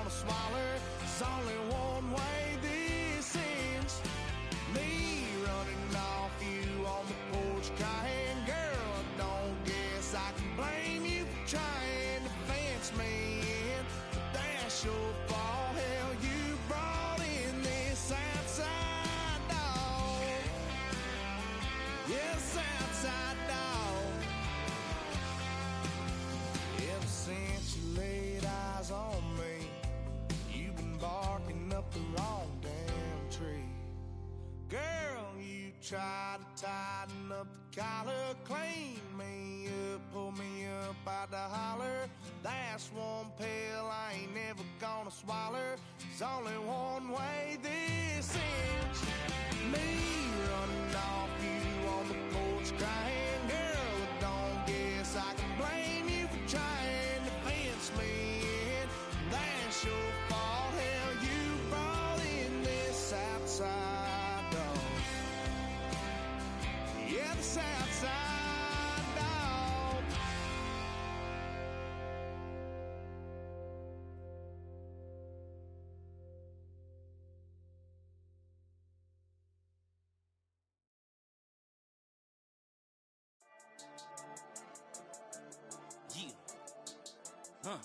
gonna swallow. There's only one way this ends. Me running off you on the porch crying. Girl, I don't guess I can blame you for trying to fence me in. But that's your fault. Hell, you brought in this outside dog. Yes, outside dog. Ever since you laid eyes on me, you've been barking up the wrong damn tree. Girl, you try to tighten up the collar, clean me up, pull me up out the holler. That's one pill I ain't never gonna swallow. There's only one way this ends. Me running off you on the porch crying. Girl, I don't guess I can blame you for trying to fence me in. That's your fault. Hell, you brought in this outside dog. Yeah, this outside dog. Yeah.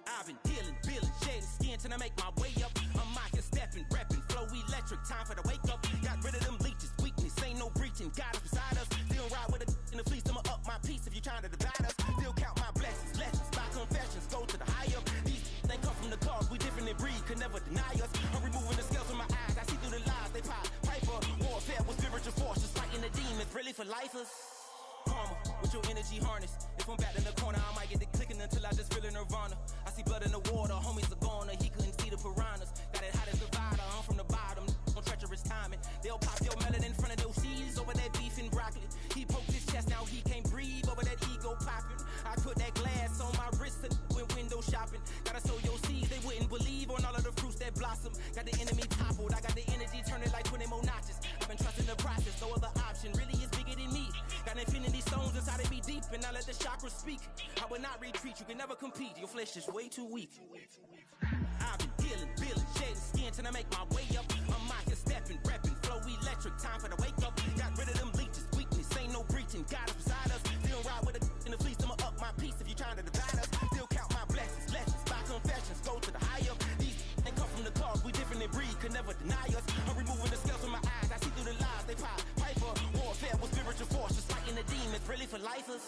I've been dealing, feeling, shedding skin till I make my way up. I'm out here stepping, repping, flow electric, time for the wake up. Got rid of them leeches, weakness, ain't no breaching. God is beside us, still ride with a in the fleece. I'ma up my piece if you trying to divide us. Still count my blessings, lessons, my confessions, go to the high up. These they come from the cause, we different in breed, could never deny us. I'm removing the scales from my eyes, I see through the lies, they pop. Piper, warfare with spiritual force, just fighting the demons, really for lifers. Karma, with your energy harness. If I'm back in the corner, I might get it clicking until I just feel a nirvana. I see blood in the water, homies are gone, he couldn't see the piranhas. Got it hot as Nevada, I'm from the bottom, on treacherous timing. They'll pop your melon in front of those seeds over that beef and broccoli. He poked his chest, now he can't breathe over that ego popping. I put that glass on my wrist and went window shopping. Gotta sow your seeds, they wouldn't believe on all of the fruits that blossom. Got the enemy toppled, I got the energy turning like 20 more notches. I've been trusting the process, no other option really is bigger than me. Got infinity stones inside of me deep, and I let the chakras speak. I will not retreat, you can never compete, your flesh is way too weak. I've been dealing, feeling, shedding skin till I make my way up. I'm out here stepping, repping, flow electric, time for the wake up. Got rid of them leeches, weakness, ain't no breaching. God is beside us, still ride with a in the fleece. I'ma up my piece if you trying to divide us. Still count my blessings, lessons, my confessions, go to the high up. These ain't come from the cause, we different in breed, could never deny us. I'm removing the scales from my eyes, I see through the lies, they pop. Piper, warfare with spiritual force, just fighting the demons, really for lifers.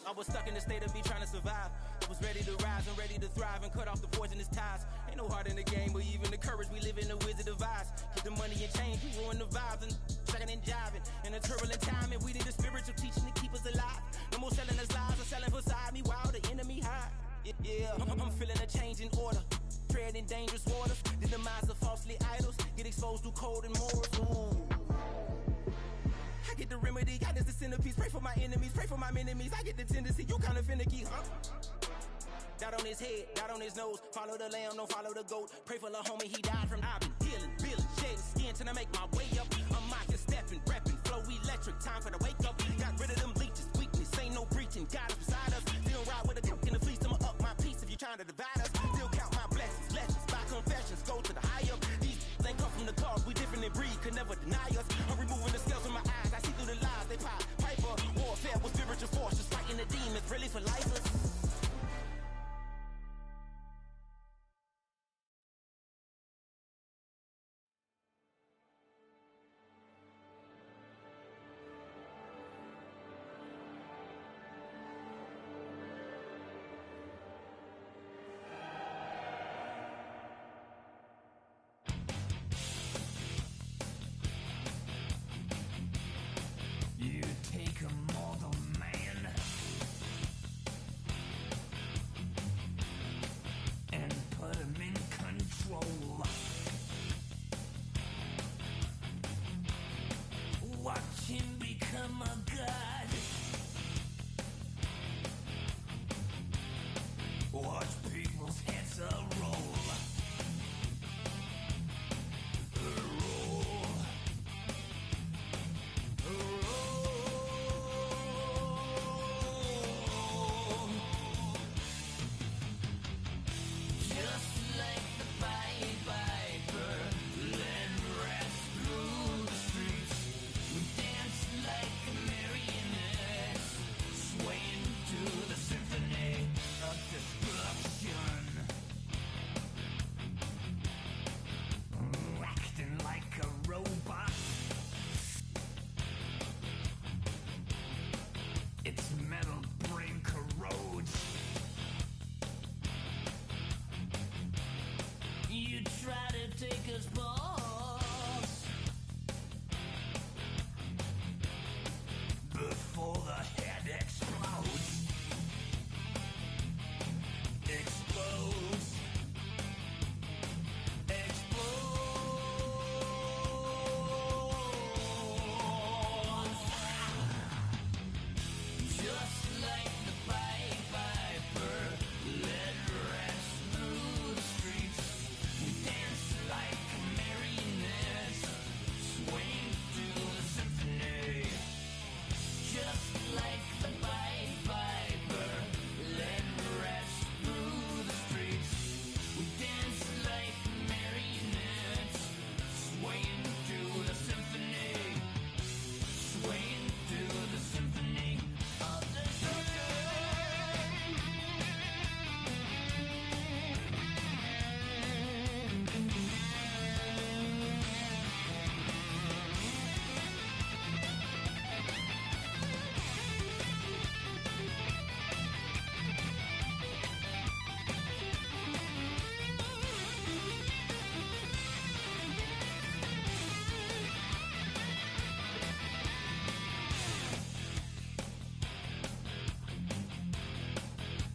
I was stuck in the state of me trying to survive. I was ready to rise and ready to thrive and cut off the poisonous ties. Ain't no heart in the game, but even the courage we live in the wizard of Oz. Get the money and change, we ruin the vibes and checking and jiving. In a turbulent time, and we need a spiritual teaching to keep us alive. No more selling us lies or selling beside me while the enemy hide. Yeah, I'm feeling a change in order. Treading dangerous waters, the demise of falsely idols. Get exposed through code and morals. Ooh. I get the remedy, God is the centerpiece. Pray for my enemies, pray for my enemies. I get the tendency, you kinda finicky, huh? Dot on his head, dot on his nose. Follow the lamb, don't follow the goat. Pray for the homie, he died from. I've been healing, feeling, shedding skin till I make my way up. I'm out here stepping, repping, flow electric, time for the wake up. Got rid of them leeches, weakness, ain't no breaching. God is beside us, still ride with a cook in the fleece. I'ma up my piece if you trying to divide us. Still count my blessings, lessons, my confessions, go to the high up. These ain't come from the cause, we different in breed, could never deny us. I'm removing the scales from my eyes, I see through the lies, they pop. Piper, warfare with spiritual force, just fighting the demons, really for lifers. You take a mortal man his boss. Before the head explodes. Explodes. Explodes. Just like the Pied Piper, led rats through the streets. We dance like marionettes, swing to the symphony. Just like the Pied Piper, led rats through the streets. We dance like marionettes, swaying to the symphony. Swaying to the symphony of destruction.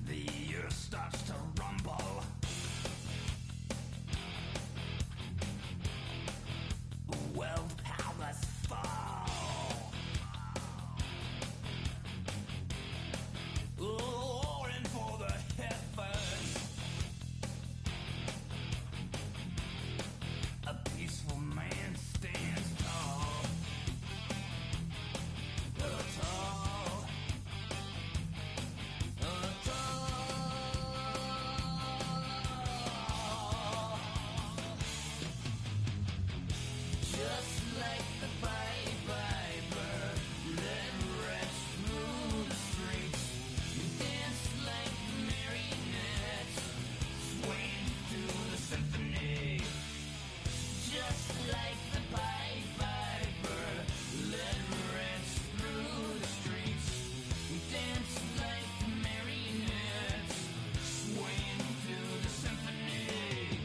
The earth starts to rumble. World powers fall. Roaring for the heavens. A peaceful man stands tall. Tall. Just like the Pied Piper, led rats through the streets. You dance like marionettes, swaying to the symphony. Just like the Pied Piper, led rats through the streets. You dance like marionettes, swaying to the symphony.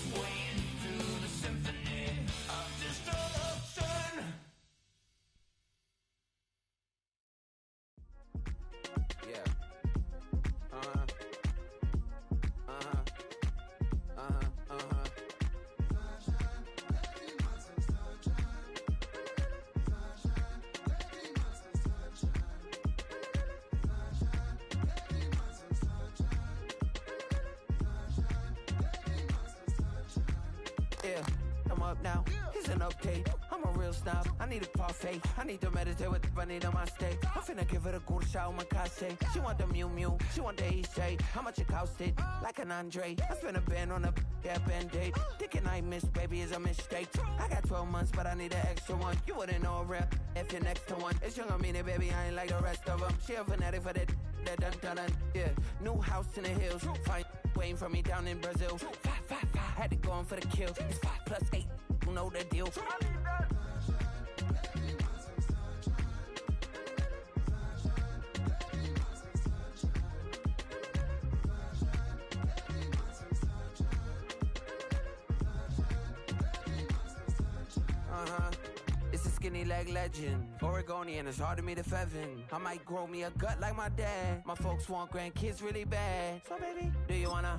Swaying through the symphony of destruction. Yeah. Uh-huh. Uh-huh. Uh-huh. Uh-huh. Yeah, I'm up now. Here's an update. I'm a real snob. I need a parfait. I need to meditate with the bunny on my stay. I'm finna give her a good shot on my case. She want the Mew Mew. She want the Eastside. How much it costed? Like an Andre. I spent a band on a band-aid. Thinking I missed, baby, is a mistake. I got 12 months, but I need an extra one. You wouldn't know a rap if you're next to one. It's young, I mean it, baby. I ain't like the rest of them. She a fanatic for that dun. Yeah, new house in the hills. Fine, waiting for me down in Brazil. 5. Had to go on for the kill. It's 5 plus 8. You know the deal. It's a skinny leg legend. Oregonian, it's hard to meet a Fevin. I might grow me a gut like my dad. My folks want grandkids really bad. So baby, do you wanna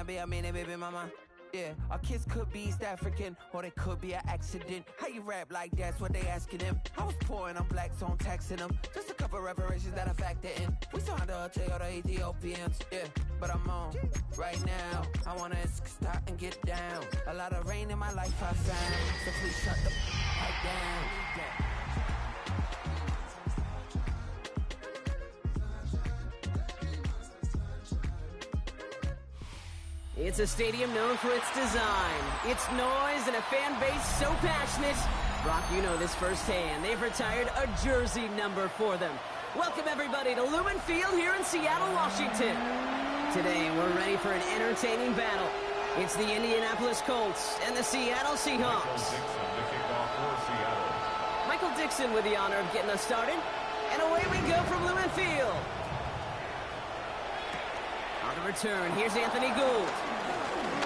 be a mini baby mama? Yeah, our kids could be East African, or they could be an accident. How you rap like that's what they asking him. I was poor and I'm black, so I'm taxing them. Just a couple reparations that I factor in. We still under a Toyota Ethiopians, yeah. But I'm on right now. I wanna stop and get down. A lot of rain in my life I found. So please shut the right down. It's a stadium known for its design, its noise, and a fan base so passionate. Brock, you know this firsthand. They've retired a jersey number for them. Welcome, everybody, to Lumen Field here in Seattle, Washington. Today, we're ready for an entertaining battle. It's the Indianapolis Colts and the Seattle Seahawks. Michael Dixon with the honor of getting us started. And away we go from Lumen Field. On the return, here's Anthony Gould.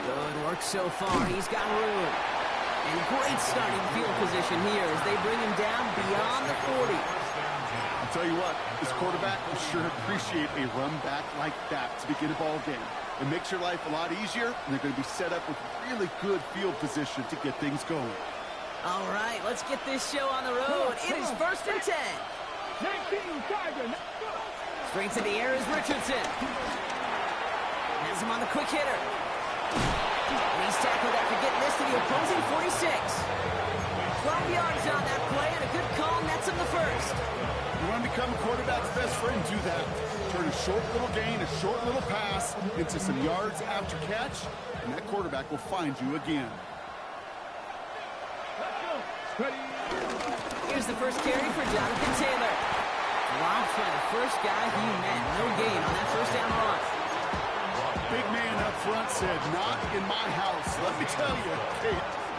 Good work so far. He's got room. And great starting field position here as they bring him down beyond the 40. I'll tell you what, this quarterback will sure appreciate a run back like that to begin a ball game. It makes your life a lot easier, and they're going to be set up with really good field position to get things going. All right, let's get this show on the road. It is 1st and 10. 19 Tiger. Straight to the air is Richardson. Has him on the quick hitter. And he's tackled after getting this to the opposing 46. 12 yards on that play, and a good call nets him the first. You want to become a quarterback's best friend, do that. Turn a short little gain, a short little pass into some yards after catch, and that quarterback will find you again. Here's the first carry for Jonathan Taylor. Dropped by the first guy he met. No gain on that first down run. Big man up front said, not in my house. Let me tell you, hey,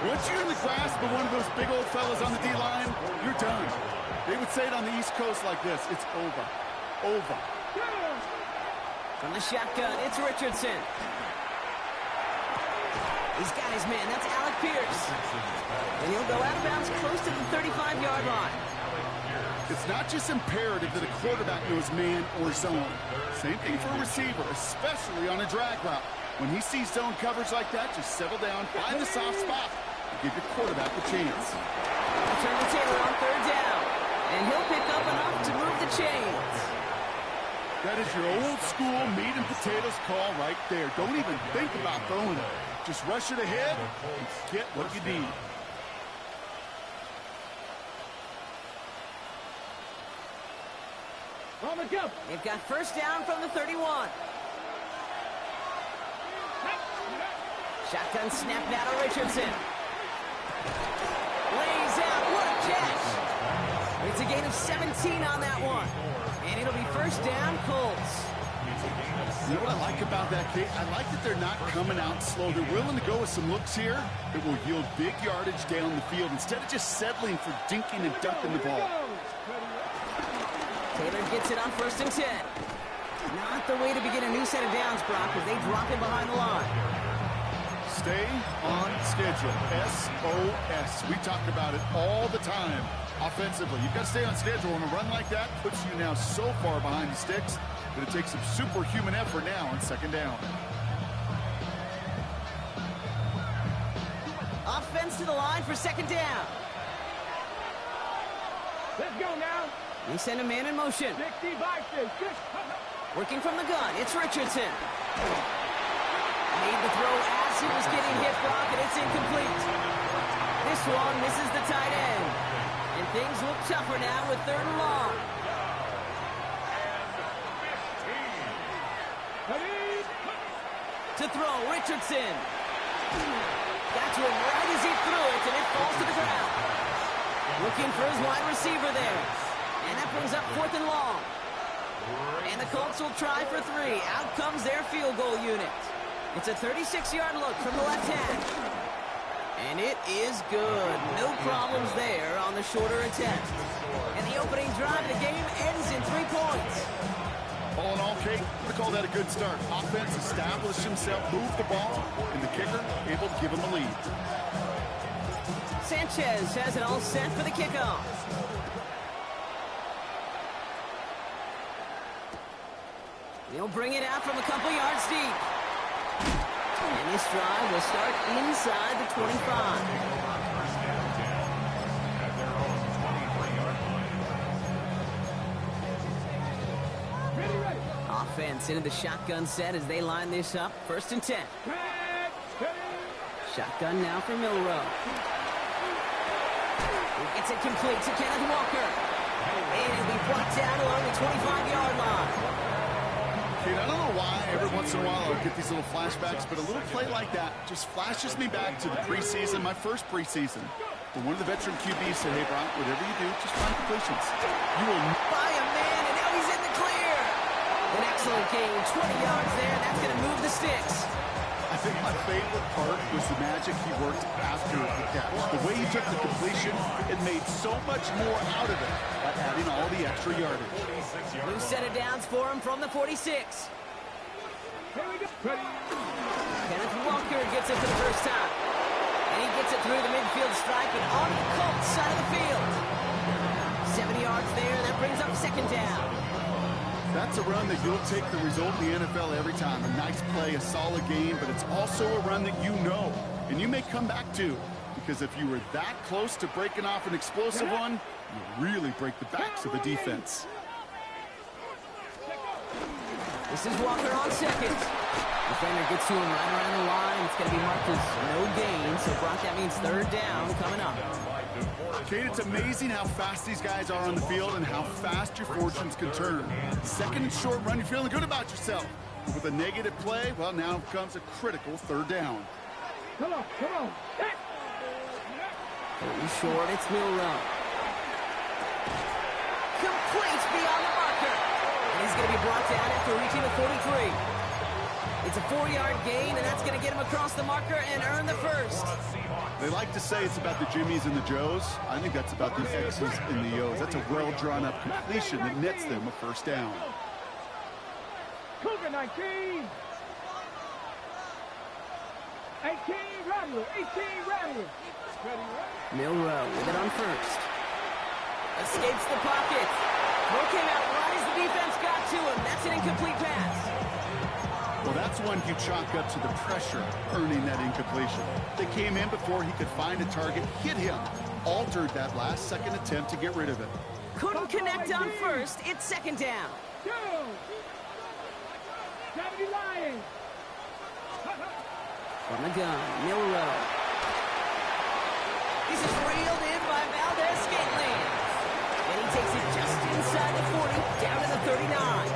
once you're in the grasp of one of those big old fellas on the D-line, you're done. They would say it on the East Coast like this, it's over. Over. From the shotgun, it's Richardson. He's got his man. That's Alec Pierce. And he'll go out of bounds close to the 35-yard line. It's not just imperative that a quarterback knows man or zone. Same thing for a receiver, especially on a drag route. When he sees zone coverage like that, just settle down, find a soft spot, and give your quarterback a chance. Return to Taylor on 3rd down. And he'll pick up enough to move the chains. That is your old school meat and potatoes call right there. Don't even think about throwing it. Just rush it ahead and get what you need. On the go. They've got first down from the 31. Shotgun snap now to Richardson. Lays out. What a catch. It's a gain of 17 on that one. And it'll be first down, Colts. You know what I like about that, Kate? I like that they're not coming out slow. They're willing to go with some looks here that will yield big yardage down the field instead of just settling for dinking and dunking the ball. Taylor gets it on 1st and 10. Not the way to begin a new set of downs, Brock, as they drop him behind the line. Stay on schedule. SOS. We talk about it all the time. Offensively, you've got to stay on schedule, and a run like that puts you now so far behind the sticks that it takes some superhuman effort now on 2nd down. Offense to the line for 2nd down. Let's go now. They send a man in motion. 60 by 6. Working from the gun, it's Richardson. Made the throw as he was getting hit, Brock, and it's incomplete. This one misses the tight end. And things look tougher now with 3rd and long. To throw, Richardson. Got to him right as he threw it, and it falls to the ground. Looking for his wide receiver there. And that brings up 4th and long. And the Colts will try for 3. Out comes their field goal unit. It's a 36-yard look from the left hand. And it is good. No problems there on the shorter attempt. And the opening drive of the game ends in 3 points. All in all, Kate, we call that a good start. Offense established himself, moved the ball, and the kicker able to give him the lead. Sanchez has it all set for the kickoff. He'll bring it out from a couple yards deep. And this drive will start inside the 25. Offense into the shotgun set as they line this up. 1st and 10. Shotgun now for Milrow. He gets it complete to Kenneth Walker. And it'll be brought down along the 25-yard line. Kate, I don't know why every once in a while I'll get these little flashbacks, but a little play like that just flashes me back to the preseason, my first preseason. But one of the veteran QBs said, hey, Brock, whatever you do, just find completions. You will by a man, and now he's in the clear. An excellent gain, 20 yards there, and that's going to move the sticks. I think my favorite part was the magic he worked after the catch. The way he took the completion, it made so much more out of it by adding all the extra yardage. New set of downs for him from the 46. Here we go. Ready. Kenneth Walker gets it for the first time. And he gets it through the midfield stripe and on the Colts side of the field. 70 yards there. That brings up second down. That's a run that you'll take the result in the NFL every time. A nice play, a solid game, but it's also a run that you know and you may come back to. Because if you were that close to breaking off an explosive one, you really break the backs of the defense. This is Walker on second. Defender gets to him right around the line. It's going to be marked as no gain. So, Brock, that means third down coming up. Kate, it's amazing how fast these guys are on the field and how fast your fortunes can turn. Second and short run, you're feeling good about yourself. With a negative play, well, now comes a critical third down. Come on. Pretty short, it's Milrow. Complete beyond the marker. And he's going to be brought down after reaching the 43. It's a 4-yard gain, and that's going to get him across the marker and earn the first. They like to say it's about the Jimmies and the Joes. I think that's about the X's and the O's. That's a well-drawn-up completion that nets them a first down. Cougar 19. 18 Rattler. Milrow with it on first. Escapes the pocket. Throw came out right as the defense got to him. That's an incomplete pass. Well, that's one you chalk up to the pressure, earning that incompletion. They came in before he could find a target, hit him, altered that last-second attempt to get rid of it. Couldn't connect on first. It's second down. 70 Lions. From the gun, Milrow. This is reeled in by Valdez-Scantling. And he takes it just inside the 40, down to the 39.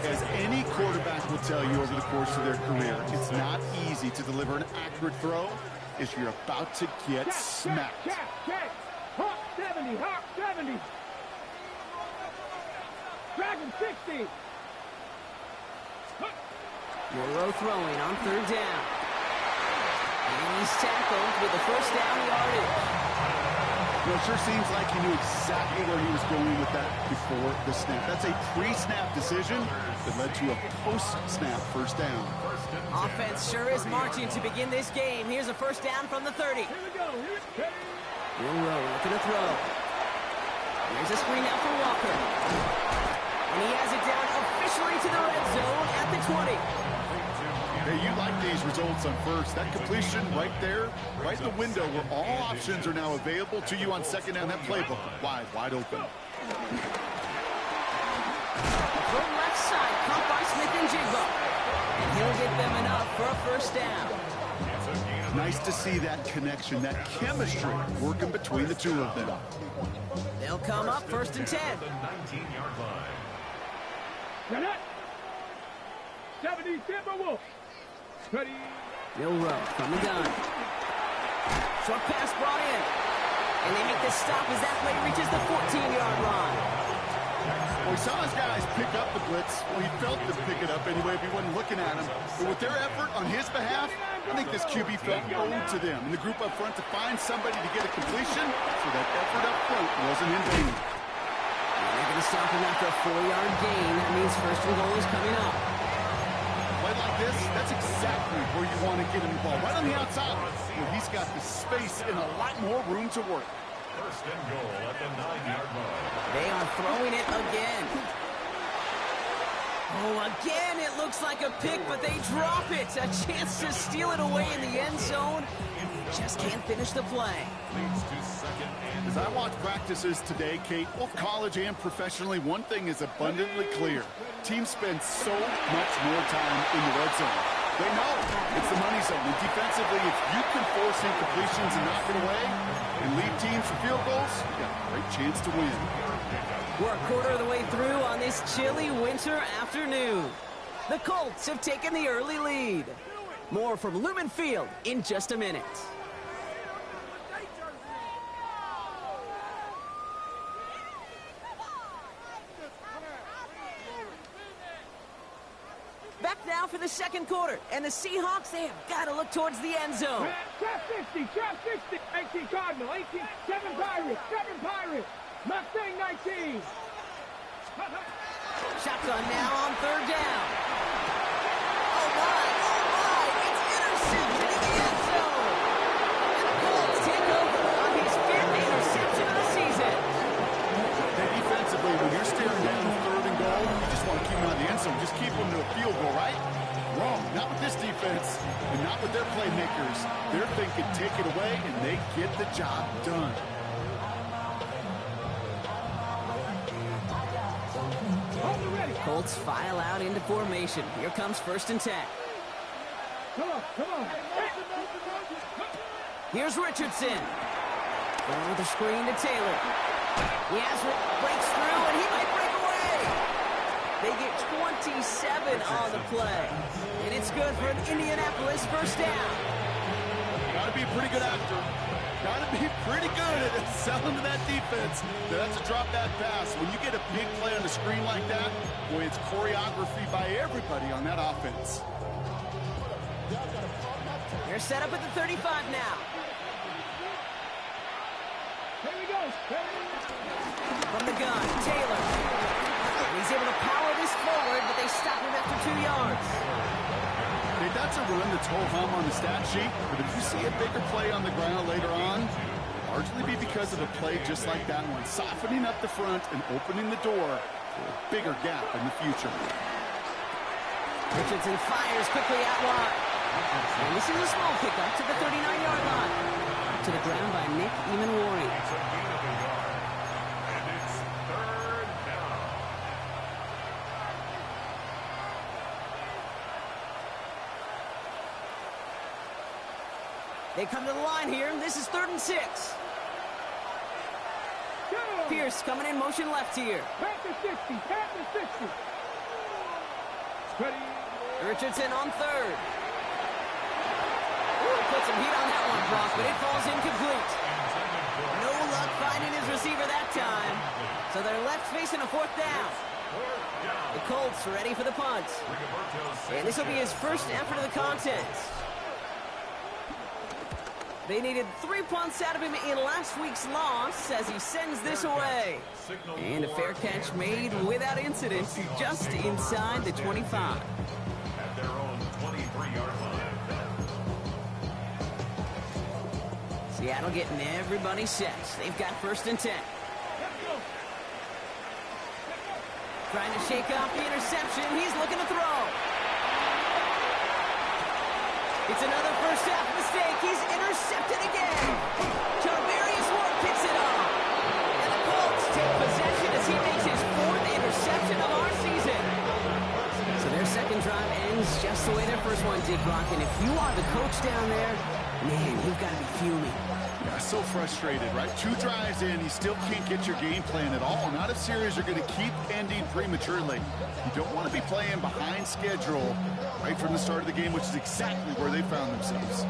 As any quarterback will tell you over the course of their career, it's not easy to deliver an accurate throw if you're about to get smacked. Check. Hawk 70. Dragon 60. Milrow throwing on third down. And he's tackled with the first down yardage. Well, it sure seems like he knew exactly where he was going with that before the snap. That's a pre-snap decision that led to a post-snap first down. Offense sure is marching to begin this game. Here's a first down from the 30. Here we go. Milrow looking to throw. Here's a screen out for Walker. And he has it down officially to the red zone at the 20. Hey, you like these results on first. That completion right there, right in the window where all options are now available to you on second down. That playbook wide open. From left side, caught by Smith and Jigba. And he'll get them enough for a first down. Nice to see that connection, that chemistry working between the two of them. They'll come up first and 10. 70 Timberwolves. Ready. Milrow from the gun. Short pass brought in. And they make the stop as that play reaches the 14-yard line. Well, we saw his guys pick up the blitz. Well, he felt them pick it up anyway if he wasn't looking at him. But with their effort on his behalf, I think this QB felt owed to them. And the group up front to find somebody to get a completion, so that effort up front wasn't in vain. They're going to stop him after a 4-yard gain. That means first and goal is coming up. Play like this, that's exactly where you want to get him the ball. Right on the outside, where he's got the space and a lot more room to work. First and goal at the 9-yard line. They are throwing it again. Oh, again, it looks like a pick, but they drop it. A chance to steal it away in the end zone. Just can't finish the play. Leads to second and As I watch practices today, Kate, both college and professionally, one thing is abundantly clear. Teams spend so much more time in the red zone. They know it's the money zone. And defensively, if you can force incompletions and knock it away and lead teams for field goals, you got a great chance to win. We're a quarter of the way through on this chilly winter afternoon. The Colts have taken the early lead. More from Lumen Field in just a minute. Back now for the second quarter, and the Seahawks, they have got to look towards the end zone. Trap 60. 18 Cardinal. 7 Pirates. Mustang 19. Shotgun now on third down. Oh my, Not with this defense, and not with their playmakers. They're thinking take it away, and they get the job done. Colts file out into formation. Here comes 1st and 10. Come on. Here's Richardson. Going with the screen to Taylor. He breaks through, and he might break away. They get 27 on the play. And it's good for an Indianapolis 1st down. Got to be a pretty good actor. Got to be pretty good at selling to that defense. That's a drop back pass. When you get a big play on the screen like that, boy, it's choreography by everybody on that offense. They're set up at the 35 now. Here we go. From the gun, Taylor. He's able to power this forward, but they stop him after 2 yards. Hey, that's a run that's ho-hum on the stat sheet, but if you see a bigger play on the ground later on, largely be because of a play just like that one, softening up the front and opening the door for a bigger gap in the future. Richardson fires quickly out wide. And this is a small pickup to the 39-yard line. To the ground by Nick Emanwari. It's a gain of a yard. And it's 3rd down. They come to the line here. This is 3rd and 6. Pierce coming in motion left here. Panther 60. Ready. Richardson on 3rd. Ooh, put some heat on that one, Brock, but it falls incomplete. No luck finding his receiver that time. So they're left facing a 4th down. The Colts ready for the punt. And this will be his first effort of the contest. They needed 3 punts out of him in last week's loss as he sends this away. And a fair catch made without incident just inside the 25. At their own 23-yard line. Seattle getting everybody set. They've got 1st and 10. Trying to shake off the interception. He's looking to throw. It's another first half mistake. He's intercepted again. Charvarius Ward picks it off. And the Colts take possession as he makes his 4th interception of our season. So their second drive ends just the way their first one did, Brock. And if you are the coach down there, man, you've got to be fuming. Yeah, so frustrated, right? 2 drives in, you still can't get your game plan at all. Not if series are going to keep ending prematurely. You don't want to be playing behind schedule right from the start of the game, which is exactly where they found themselves.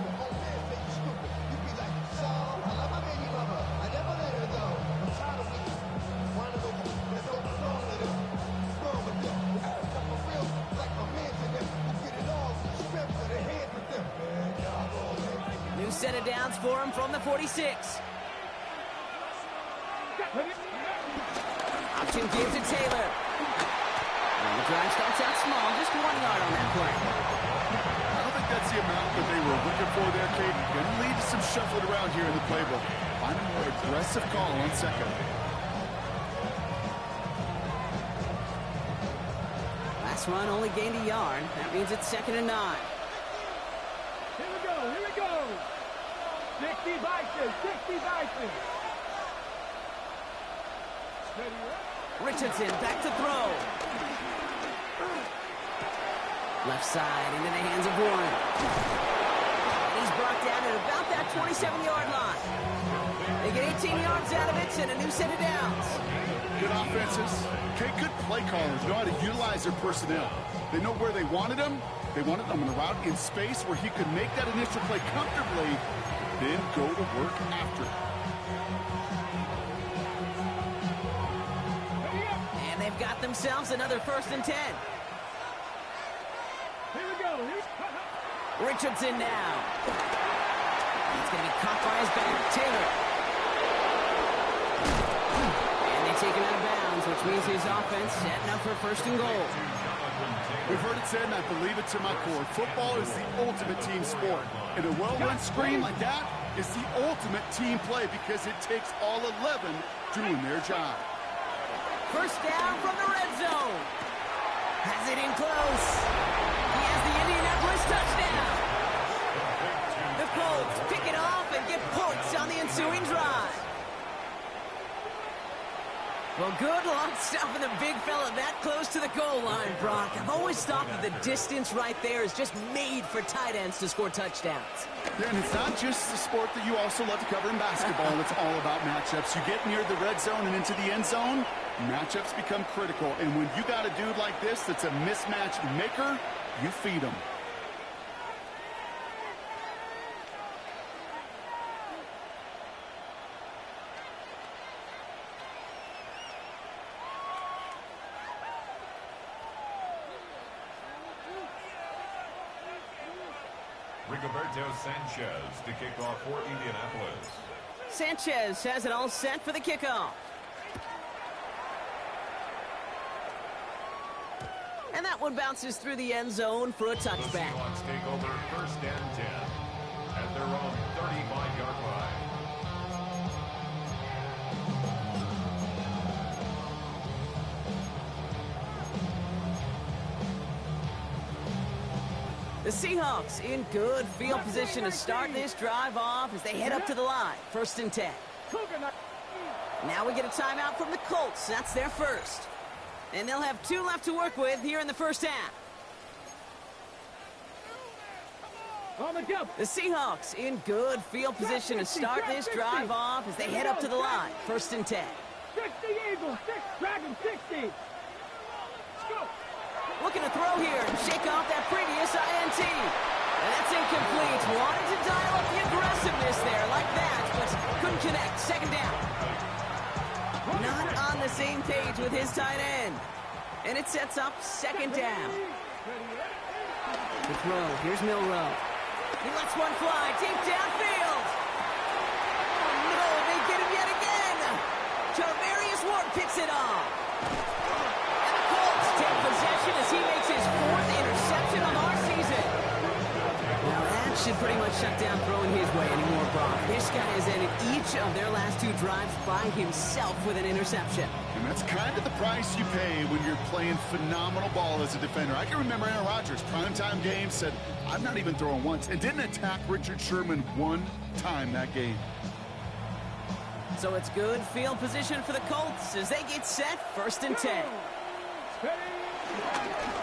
Set of downs for him from the 46. Option gives to Taylor. And the drive starts out small, just 1 yard on that play. I don't think that's the amount that they were looking for there, Kate. Going to lead to some shuffling around here in the playbook. Find a more aggressive call on second. Last run only gained a yard. That means it's 2nd and 9. Here we go. 60 Bison. Richardson back to throw. Left side into the hands of Warren. And he's brought down at about that 27-yard line. They get 18 yards out of it and a new set of downs. Good offenses. Okay, good play callers know how to utilize their personnel. They know where they wanted them. They wanted them on a route in space where he could make that initial play comfortably, then go to work after it. And they've got themselves another 1st and 10. Here we go. Richardson now. It's going to be caught by his back. Taylor. And they take him out of bounds, which means his offense setting up for 1st and goal. We've heard it said, and I believe it to my core. Football is the ultimate team sport. And a well-run screen like that is the ultimate team play because it takes all 11 doing their job. 1st down from the red zone. Has it in close. He has the Indianapolis Good luck stopping the big fella that close to the goal line, Brock. I've always thought that the distance right there is just made for tight ends to score touchdowns. Yeah, and it's not just the sport that you also love to cover in basketball. It's all about matchups. You get near the red zone and into the end zone, matchups become critical. And when you got a dude like this that's a mismatch maker, you feed him. Rigoberto Sanchez to kick off for Indianapolis. Sanchez has it all set for the kickoff. And that one bounces through the end zone for a The touchback. Seahawks take over 1st and 10 at their own 35-yard line. The Seahawks in good field position to start this drive off as they head up to the line. 1st and 10. Now we get a timeout from the Colts. That's their first. And they'll have 2 left to work with here in the first half. On the jump. The Seahawks in good field position to start this drive off as they head up to the line. 1st and 10. 60 Eagles, Dragon 60. Let's go. Looking to throw here and shake off that previous INT. And that's incomplete. Wanted to dial up the aggressiveness there like that, but couldn't connect. 2nd down. Not on the same page with his tight end. And it sets up 2nd down. The throw. Here's Milrow. He lets one fly deep downfield. Oh, no, they get him yet again. Charvarius Ward picks it off. And the Colts take possession as he makes his 4th interception of our season. Now that should pretty much shut down throwing his way anymore, Brock. This guy has ended each of their last 2 drives by himself with an interception. And that's kind of the price you pay when you're playing phenomenal ball as a defender. I can remember Aaron Rodgers, primetime game, said, I'm not even throwing once, and didn't attack Richard Sherman one time that game. So it's good field position for the Colts as they get set. 1st and 10.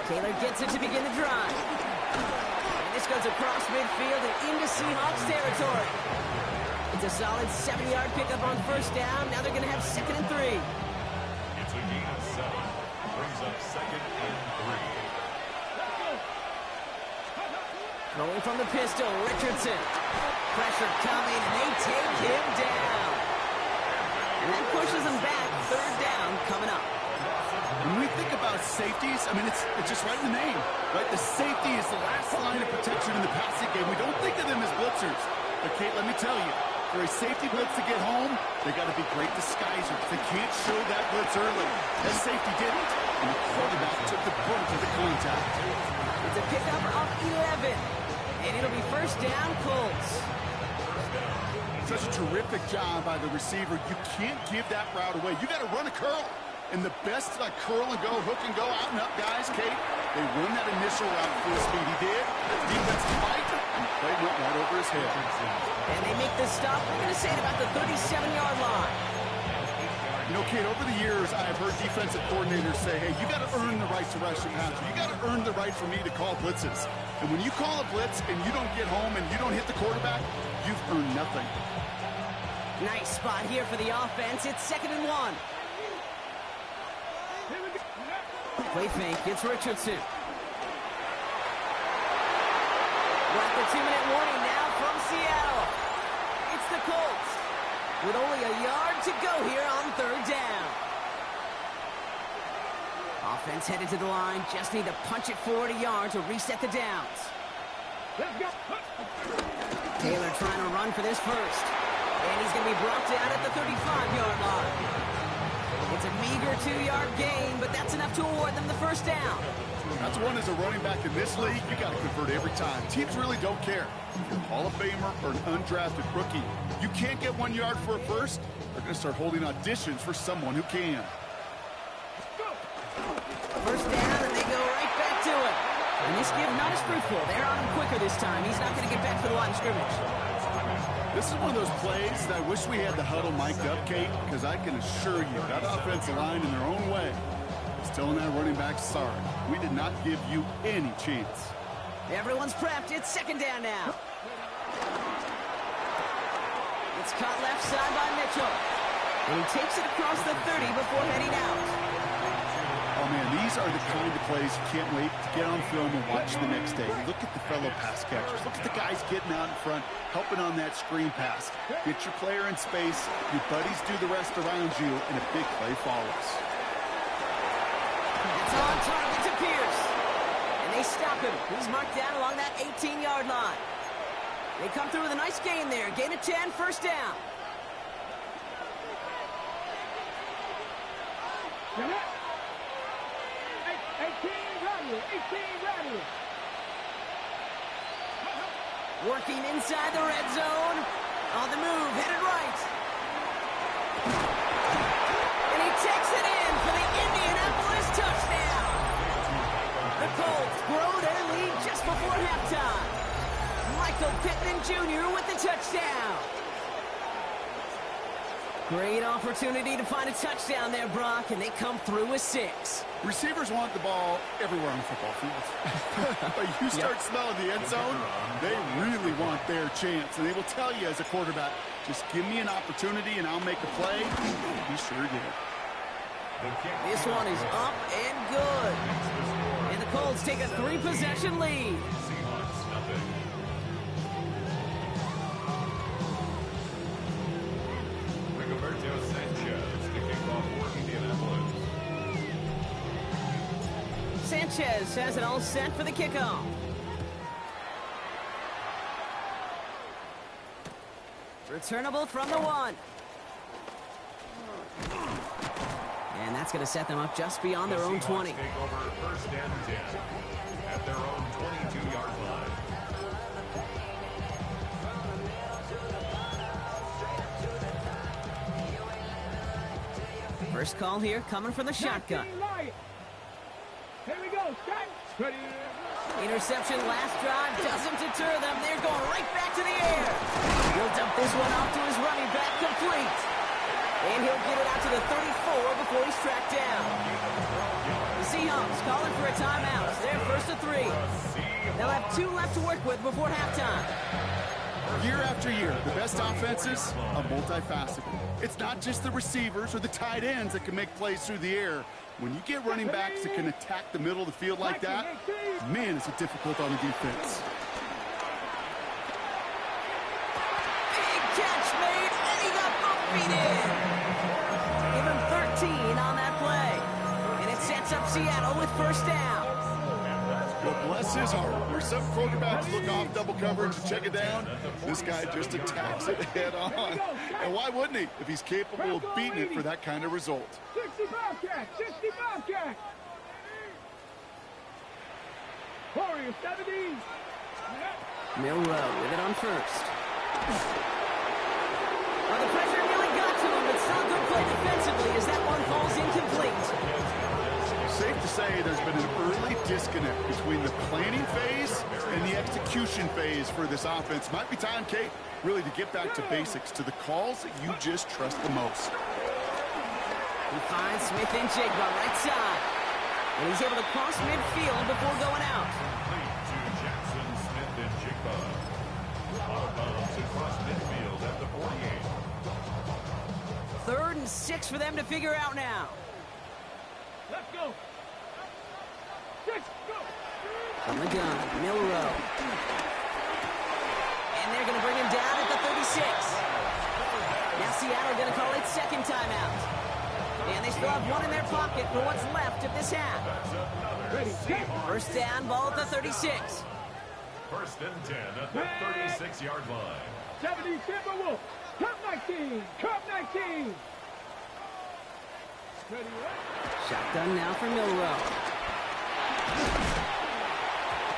Taylor gets it to begin the drive. And this goes across midfield and into Seahawks territory. It's a solid 7-yard pickup on 1st down. Now they're going to have 2nd and 3. It's a gain of 7. Brings up 2nd and 3. Rolling from the pistol, Richardson. Pressure coming, and they take him down. And that pushes them back. 3rd down coming up. When we think about safeties, I mean, it's just right in the name, right? The safety is the last line of protection in the passing game. We don't think of them as blitzers. But, Kate, let me tell you, for a safety blitz to get home, they got to be great disguisers. They can't show that blitz early. That safety didn't, and the quarterback took the brunt of the contact. It's a pickup of 11. And it'll be 1st down, Colts. Such a terrific job by the receiver. You can't give that route away. You got to run a curl. And the best like curl and go, hook and go, out and up guys, Kate, they run that initial route full speed. He did. Defense fight, and the play went right over his head. And they make the stop. We're going to say it about the 37-yard line. You know, Kate, over the years, I have heard defensive coordinators say, hey, you got to earn the right to rush the passer. You got to earn the right for me to call blitzes. And when you call a blitz and you don't get home and you don't hit the quarterback, you've earned nothing. Nice spot here for the offense. It's 2nd and 1. Play fake. It's Richardson. We're at the 2-minute warning now from Seattle. It's the Colts with only a yard to go here on 3rd down. Offense headed to the line. Just need to punch it forward a yard to reset the downs. Let's go. Taylor trying to run for this first. And he's going to be brought down at the 35-yard line. It's a meager 2-yard gain, but that's enough to award them the 1st down. That's one as a running back in this league, you got to convert every time. Teams really don't care. If you're a Hall of Famer or an undrafted rookie, you can't get 1 yard for a first, they're going to start holding auditions for someone who can. 1st down, and they go right back to it. And this give not as fruitful. They're on him quicker this time. He's not going to get back to the line of scrimmage. This is one of those plays that I wish we had the huddle mic'd up, Kate, because I can assure you that offensive line in their own way is telling that running back, sorry, we did not give you any chance. Everyone's prepped. It's second down now. It's caught left side by Mitchell. And he takes it across the 30 before heading out. Oh, man, these are the kind of plays you can't wait to get on film and watch the next day. Look at the fellow pass catchers. Look at the guys getting out in front, helping on that screen pass. Get your player in space, your buddies do the rest around you, and a big play follows. It's on target to Pierce. And they stop him. He's marked down along that 18-yard line. They come through with a nice gain there. Gain of 10, first down. Get it. 18 Radley. 18 Radley. Working inside the red zone. On the move, headed right. And he takes it in for the Indianapolis touchdown. The Colts grow their lead just before halftime. Michael Pittman Jr. with the touchdown. Great opportunity to find a touchdown there, Brock, and they come through with 6. Receivers want the ball everywhere on the football field. But you start smelling the end zone, they really want their chance. And they will tell you as a quarterback, just give me an opportunity and I'll make a play. He sure did. This one is up and good. And the Colts take a 3-possession lead. Sanchez has it all set for the kickoff. Returnable from the 1. And that's going to set them up just beyond their own 20. Take over first and 10 at their own 22-yard line. First call here coming from the shotgun. Here we go, Scott. Ready. Interception last drive doesn't deter them. They're going right back to the air. He'll dump this one off to his running back, complete. And he'll get it out to the 34 before he's tracked down. The Seahawks calling for a timeout. They're first to 3. They'll have 2 left to work with before halftime. Year after year, the best offenses are multifaceted. It's not just the receivers or the tight ends that can make plays through the air. When you get running backs that can attack the middle of the field like that, man, is it difficult on the defense. Big catch made, and he got both feet in. Give him 13 on that play. And it sets up Seattle with first down. Well, bless his heart. Where some quarterbacks look off double coverage and check it down, this guy just attacks it head on. And why wouldn't he if he's capable of beating it for that kind of result? 65 catch. 65 catch. Warrior 70. Milrow with it on first. Well, the pressure nearly got to him, but still a good play defensively as that one falls incomplete. Safe to say there's been an early disconnect between the planning phase and the execution phase for this offense. Might be time, Kate, really to get back to basics, to the calls that you just trust the most. He finds Smith and Jigba right side. And he's able to cross midfield before going out. Complete to Jackson Smith and Jigba. Out of bounds across midfield at the 48. 3rd and 6 for them to figure out now. Let's go. 6, go. From the gun, Milrow. And they're going to bring him down at the 36. Now Seattle going to call its second timeout. And they still have 1 in their pocket for what's left of this half. Ready, set. First down, ball at the 36. First and 10 at the 36-yard line. 70 Timberwolves. Cup 19. Cup 19. Ready, right? Shotgun now for Milrow.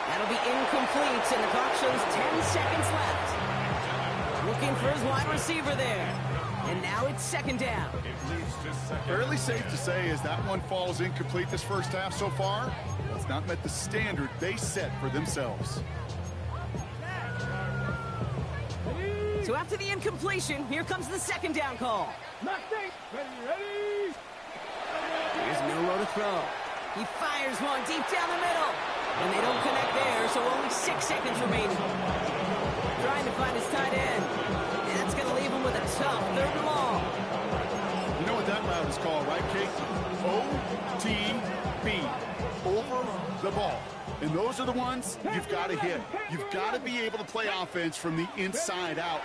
That'll be incomplete, and the clock shows 10 seconds left. Looking for his wide receiver there. And now it's second down. It leads to second. Fairly safe to say as that one falls incomplete this first half so far, it's not met the standard they set for themselves. So after the incompletion, here comes the second down call. Mustang, ready. Here's Milrow to throw. He fires one deep down the middle. And they don't connect there, so only 6 seconds remaining. Trying to find his tight end. And that's going to leave him with a tough 3rd and long. You know what that route is called, right, Kate? OTB. Over the ball. And those are the ones you've got to hit. You've got to be able to play offense from the inside out.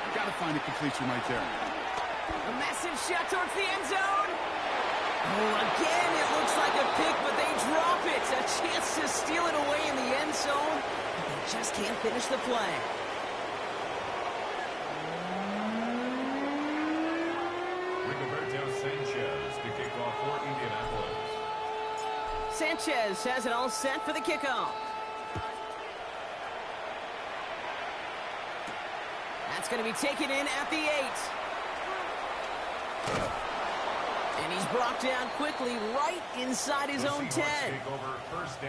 You've got to find a completion right there. A massive shot towards the end zone. Oh, again, it looks like a pick, but they drop it. A chance to steal it away in the end zone. They just can't finish the play. Rigoberto Sanchez to kick off for Indianapolis. Sanchez has it all set for the kickoff. That's going to be taken in at the 8. And he's brought down quickly right inside his own 10.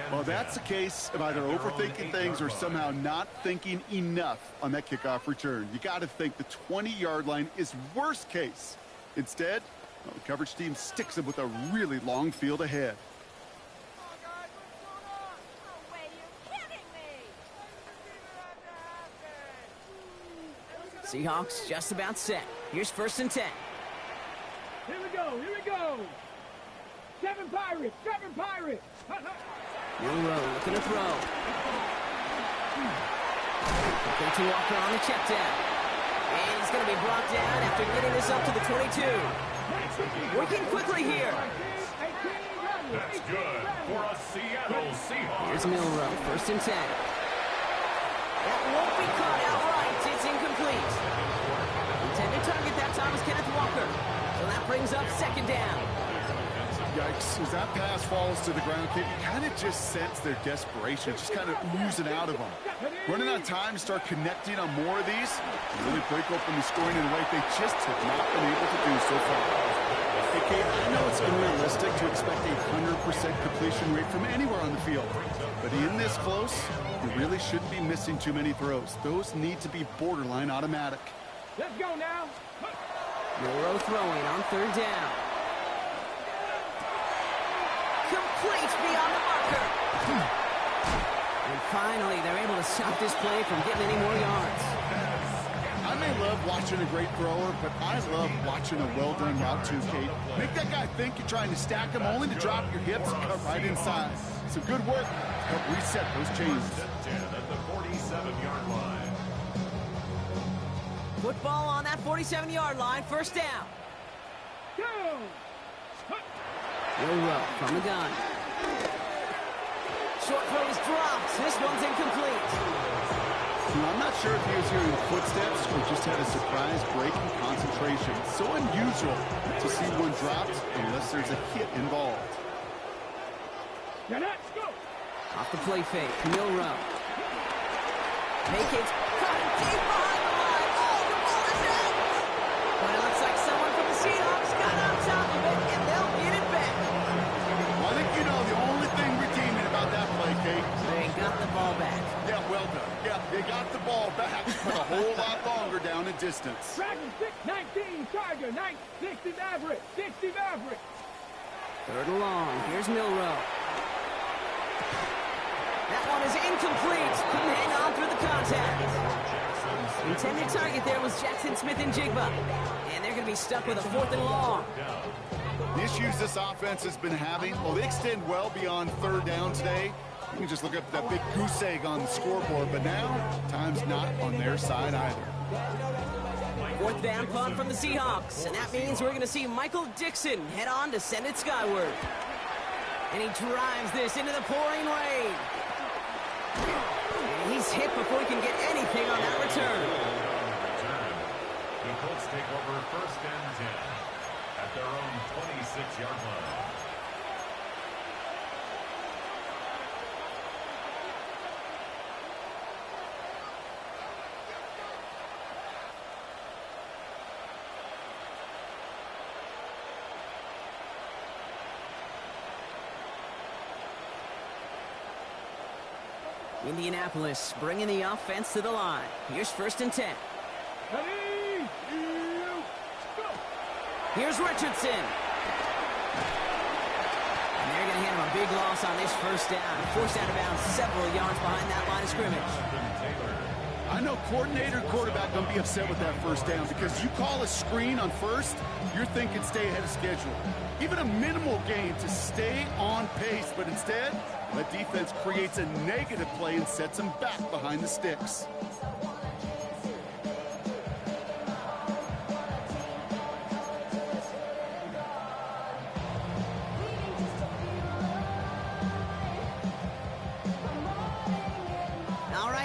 Well, that's the case of either overthinking things or somehow not thinking enough on that kickoff return. You got to think the 20-yard line is worst case. Instead, well, the coverage team sticks him with a really long field ahead. Seahawks just about set. Here's 1st and 10. Here we go. 7 Pirates. Milrow looking to throw. Looking to Walker on the check down. And he's going to be brought down after getting this up to the 22. Working quickly here. That's good for a Seattle Seahawks. Here's Milrow, 1st and 10. That won't be caught outright. It's incomplete. Intended target that time was Kenneth Walker. So that brings up 2nd down. Yikes, as that pass falls to the ground, you kind of just sense their desperation, just kind of oozing out of them. Running out of time to start connecting on more of these, and really break open the scoring in a way they just have not been able to do so far. Hey, Kate, I know it's unrealistic to expect a 100% completion rate from anywhere on the field, but in this close, you really shouldn't be missing too many throws. Those need to be borderline automatic. Let's go now. Milrow throwing on 3rd down. Complete beyond the marker. And finally, they're able to stop this play from getting any more yards. I may love watching a great thrower, but I love watching a well-done route too, Kate. Make that guy think you're trying to stack him only to drop your hips and cut right inside. Some good work to help reset those chains. At the 47-yard line. Football on that 47-yard line, 1st down. Go. Milrow from the gun. Short throw is dropped. This one's incomplete. I'm not sure if he was hearing footsteps or just had a surprise break in concentration. It's so unusual to see one dropped unless there's a hit involved. Go. Off the play fake, Milrow. Vacates, cut deep behind the line. Oh, the ball is in! But it looks like someone from the Seahawks got on top of it, and they'll get it back. Well, I think you know the only thing redeeming about that play, Kate. They got the ball back. Yeah, well done. Yeah, they got the ball back, but a whole lot longer down in distance. Dragon 6-19, Tiger 60 Maverick. 3rd and long. Here's Milrow. That one is incomplete. Couldn't hang on through the contact. Intended target there was Jackson Smith and Jigba. And they're going to be stuck with a 4th and long. The issues this offense has been having, well, they extend well beyond 3rd down today. You can just look up that big goose egg on the scoreboard, but now, time's not on their side either. 4th down punt from the Seahawks. And that means we're going to see Michael Dixon head on to send it skyward. And he drives this into the pouring rain. And he's hit before he can get anything on that return. The Colts take over 1st and 10 at their own 26-yard line. Indianapolis bringing the offense to the line. Here's 1st and 10. Ready, go. Here's Richardson. And they're going to hand him a big loss on this first down. Forced out of bounds several yards behind that line of scrimmage. I know coordinator and quarterback don't be upset with that first down because you call a screen on first, you're thinking stay ahead of schedule. Even a minimal gain to stay on pace, but instead, that defense creates a negative play and sets them back behind the sticks.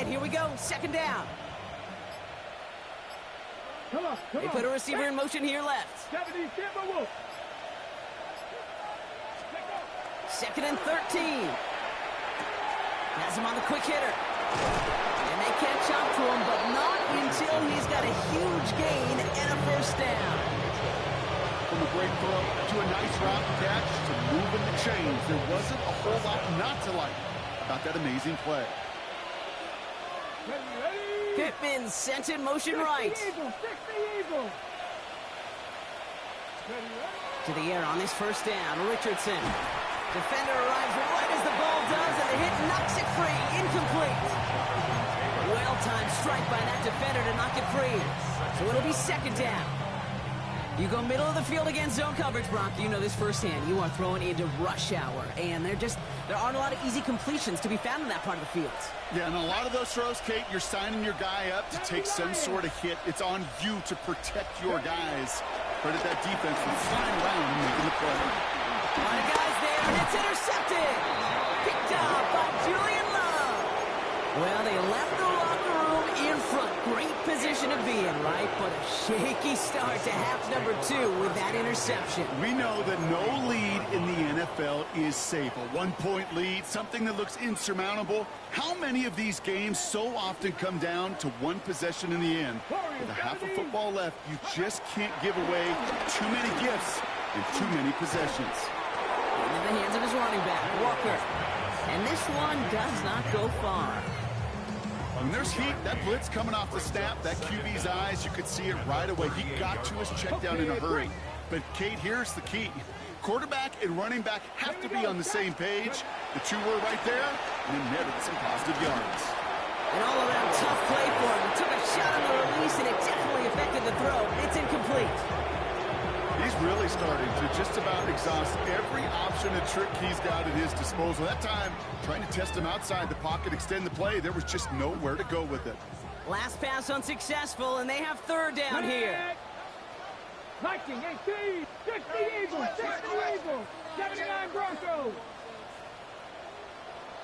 Here we go, second down. They put a receiver in motion here left. 70, Second and 13. Has him on the quick hitter. And they catch up to him, but not until he's got a huge gain and a first down. From a great throw to a nice route catch to moving the chains. There wasn't a whole lot not to like about that amazing play. Pittman sent in motion right. To the air on this first down. Richardson. Defender arrives right as the ball does, and the hit knocks it free. Incomplete. Well-timed strike by that defender to knock it free. So it'll be second down. You go middle of the field against zone coverage, Brock. You know this firsthand. You are throwing into rush hour, and there aren't a lot of easy completions to be found in that part of the field. Yeah, and a lot of those throws, Kate, you're signing your guy up to take some sort of hit. It's on you to protect your guys. Credit that defense for flying around and making the play. A lot of guys there, and it's intercepted. Picked up by Julian Love. Well, they left the locker room in front. Great position to be in, right? But a shaky start to half number 2 with that interception. We know that no lead in the NFL is safe. A one-point lead, something that looks insurmountable. How many of these games so often come down to one possession in the end? With a half of football left, you just can't give away too many gifts and too many possessions. Into the hands of his running back, Walker. And this one does not go far. When there's heat, that blitz coming off the snap, that QB's eyes, you could see it right away. He got to his check down in a hurry. But, Kate, here's the key. Quarterback and running back have to be on the same page. The two were right there, and it netted some positive yards. An all-around tough play for him. Took a shot on the release, and it definitely affected the throw. It's incomplete. He's really starting to just about exhaust every option and trick he's got at his disposal. That time, trying to test him outside the pocket, extend the play, there was just nowhere to go with it. Last pass unsuccessful, and they have third down here. Viking 18, 60 Eagles, 79 Broncos,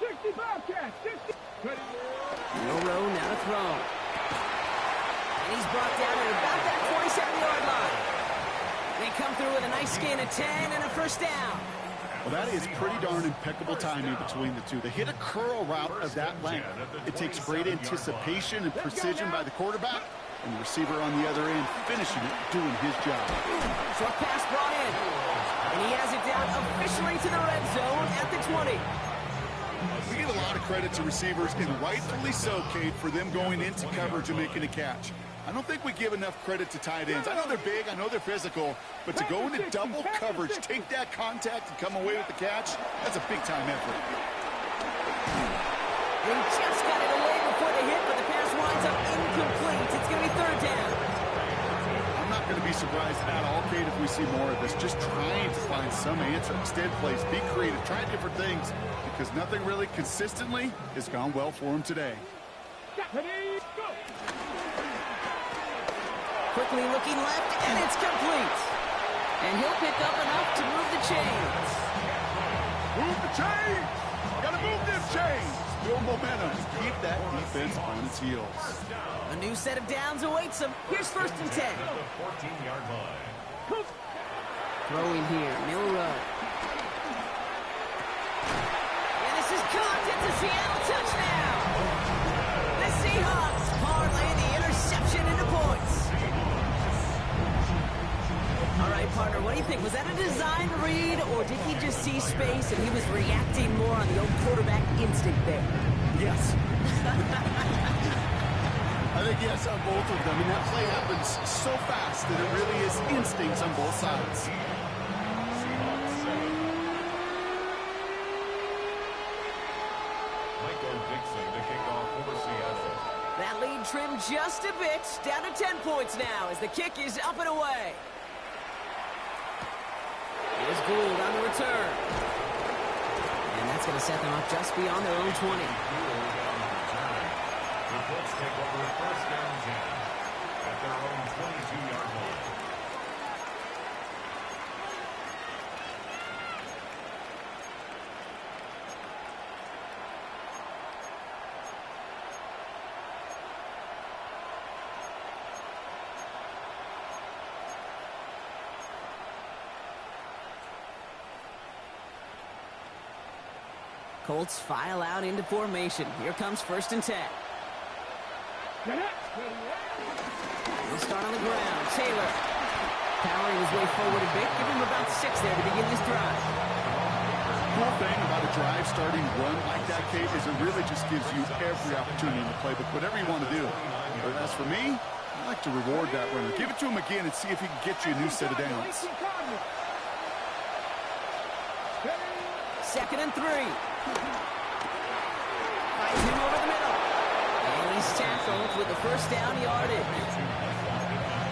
60 Bobcats, 60. No row, now to throw. And he's brought down at about that 27-yard line. They come through with a nice gain of 10 and a first down. Well, that is pretty darn impeccable timing between the two. They hit a curl route of that length. It takes great anticipation and precision by the quarterback, and the receiver on the other end finishing it, doing his job. Short pass brought in, and he has it down officially to the red zone at the 20. We give a lot of credit to receivers, and rightfully so, Kate, for them going into coverage and making a catch. I don't think we give enough credit to tight ends. I know they're big, I know they're physical, but to go into double coverage, take that contact, and come away with the catch, that's a big-time effort. They just got it away before the hit, but the pass winds up incomplete. It's going to be third down. I'm not going to be surprised at all, Kate, if we see more of this. Just trying to find some answer, extend plays, be creative, try different things, because nothing really consistently has gone well for him today. Quickly looking left, and it's complete. And he'll pick up enough to move the chains. Move the chains! Gotta move this chains! Build momentum. Keep that defense on its heels. A new set of downs awaits him. Here's first and 10. 14-yard line. Throwing here, Milrow. And this is caught. It's a Seattle touchdown. The Seahawks parlay the interception into points. All right, partner, what do you think? Was that a design read, or did he just see space and he was reacting more on the old quarterback instinct there? Yes. I think say yes on both of them, and that play happens so fast that it really is instincts on both sides. That lead trimmed just a bit, down to 10 points now as the kick is up and away. Here's Gould on the return. And that's going to set them up just beyond their own 20. The Colts take over first down 10 at their own 22-yard line. Colts file out into formation. Here comes 1st and 10. He'll start on the ground. Taylor powering his way forward a bit. Give him about 6 there to begin this drive. The cool thing about a drive starting run like that, Kate, is it really just gives you every opportunity in the playbook, whatever you want to do. But as for me, I like to reward that runner. Give it to him again and see if he can get you a new set of downs. 2nd and 3. Finds him over the middle. And he's tackled with the first down yardage.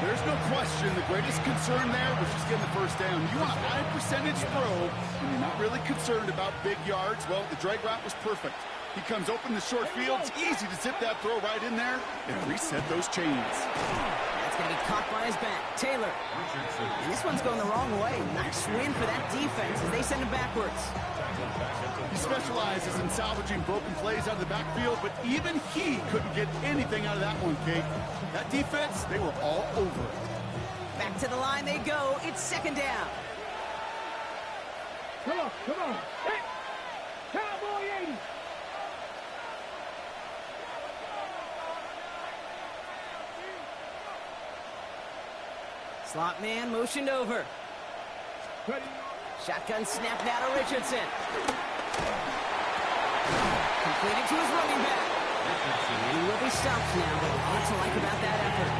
There's no question the greatest concern there was just getting the first down. You want a high percentage throw, and you're not really concerned about big yards. Well, the drag route was perfect. He comes open the short field. It's easy to zip that throw right in there and reset those chains. That's going to be caught by his back. Taylor. And this one's going the wrong way. Nice win for that defense as they send him backwards. He specializes in salvaging broken plays out of the backfield, but even he couldn't get anything out of that one, Kate. That defense, they were all over it. Back to the line they go. It's 2nd down. Come on. Hey, Cowboy 80. Slot man motioned over. Shotgun snap now to Richardson. Completed to his running back. And he will be stopped now, but lots to like about that effort.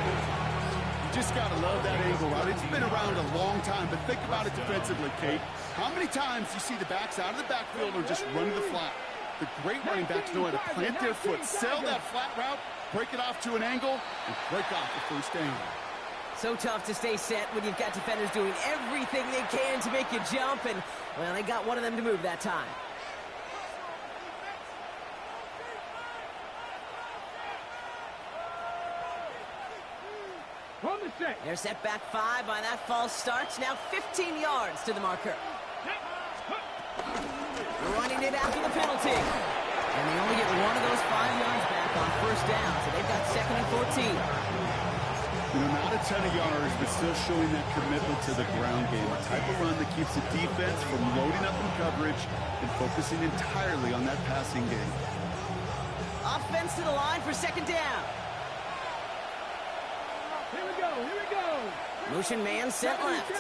You just got to love that angle route. It's been around a long time, but think about it defensively, Kate. How many times do you see the backs out of the backfield or just run to the flat? The great running backs know how to plant their foot, sell that flat route, break it off to an angle, and break off the first down. So tough to stay set when you've got defenders doing everything they can to make you jump, and, well, they got one of them to move that time. They're set back 5 by that false start. Now 15 yards to the marker. Running it after the penalty. And they only get one of those 5 yards back on first down, so they've got 2nd and 14. You know, not a ton of yards, but still showing that commitment to the ground game. A type of run that keeps the defense from loading up in coverage and focusing entirely on that passing game. Offense to the line for 2nd down. Here we go. Motion man set left.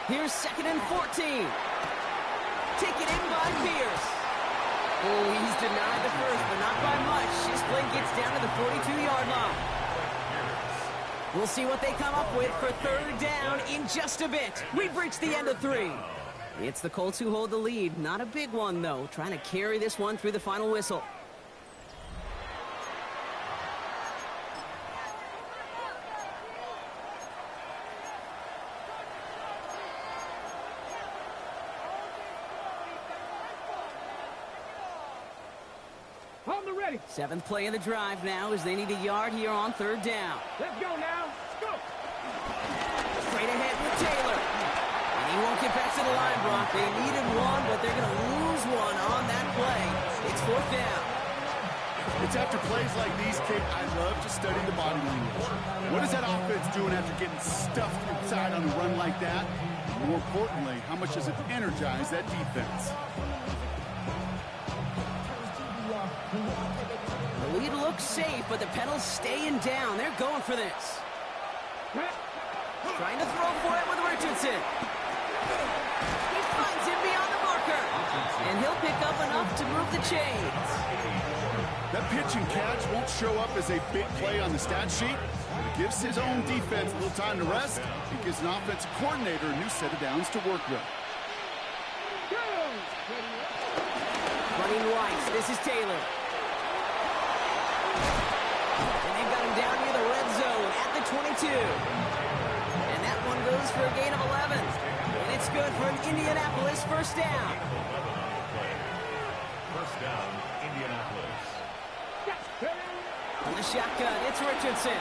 Here's 2nd and 14. Taken in by Pierce. Oh, he's denied the first, but not by much. His play gets down to the 42-yard line. We'll see what they come up with for 3rd down in just a bit. We've reached the end of 3. It's the Colts who hold the lead. Not a big one, though. Trying to carry this one through the final whistle. On the ready. 7th play of the drive now as they need a yard here on 3rd down. Let's go now. Go. Straight ahead with Taylor. And he won't get back to the line, Brock. They needed one, but they're going to lose one on that play. It's 4th down. It's after plays like these, Kate, I love to study the body language. What is that offense doing after getting stuffed inside on a run like that? More importantly, how much does it energize that defense? The lead looks safe, but the pedals staying down. They're going for this. Trying to throw for it with Richardson. He finds him beyond the marker. And he'll pick up enough to move the chains. That pitch and catch won't show up as a big play on the stat sheet, but it gives his own defense a little time to rest. It gives an offensive coordinator a new set of downs to work with. Running right, this is Taylor. And they've got him down near the red zone at the 22. And that one goes for a gain of 11. And it's good for an Indianapolis first down. First down, Indianapolis. On the shotgun, it's Richardson.